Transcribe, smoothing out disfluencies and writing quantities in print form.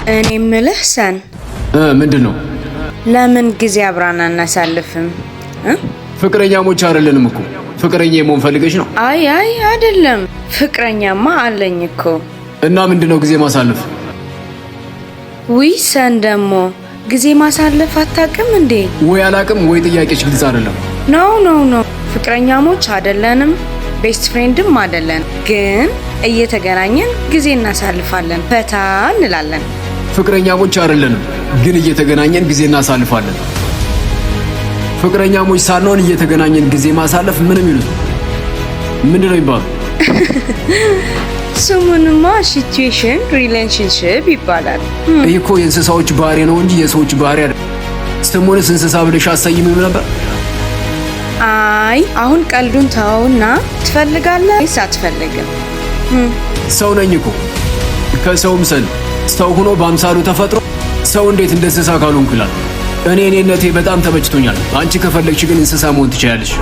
እኔ ምልህ ሰን ምንድነው? ለምን ጊዜ አብራና እናሳልፍም? ፍቅረኛሞች አይደለንም እኮ። ፍቅረኛ የመሆን ፈልገሽ ነው? አይ አይደለም፣ ፍቅረኛማ አለኝ እኮ። እና ምንድነው ጊዜ ማሳለፍ? ውይ ሰን ደግሞ ጊዜ ማሳለፍ አታውቅም እንዴ? ወይ አላውቅም ወይ ጥያቄሽ ግልጽ አይደለም። ኖ ፍቅረኛሞች አይደለንም፣ ቤስት ፍሬንድም አይደለን፣ ግን እየተገናኘን ጊዜ እናሳልፋለን፣ ፈታ እንላለን። ፍቅረኛሞች አይደለንም፣ ግን እየተገናኘን ጊዜ እናሳልፋለን። ፍቅረኛሞች ሳንሆን እየተገናኘን ጊዜ ማሳለፍ ምንም ይሉት ምንድነው ይባላል? ስሙንማ ሲቹዌሽን ሪሌሽንሺፕ ይባላል። ይሄ እኮ የእንስሳዎች ባህሪ ነው እንጂ የሰዎች ባህሪ አይደለም። ስሙንስ እንስሳ ብለሽ አሰይሚም ነበር? አይ አሁን ቀልዱን ተውና ትፈልጋለህ ወይስ አትፈልግም? ሰው ነኝ እኮ። ከሰውም ሰው ሆኖ በአምሳሉ ተፈጥሮ ሰው እንዴት እንደ እንስሳ ካልሆንኩ ይላል። እኔነቴ በጣም ተመችቶኛል። አንቺ ከፈለግሽ ግን እንስሳ መሆን ትችላለሽ።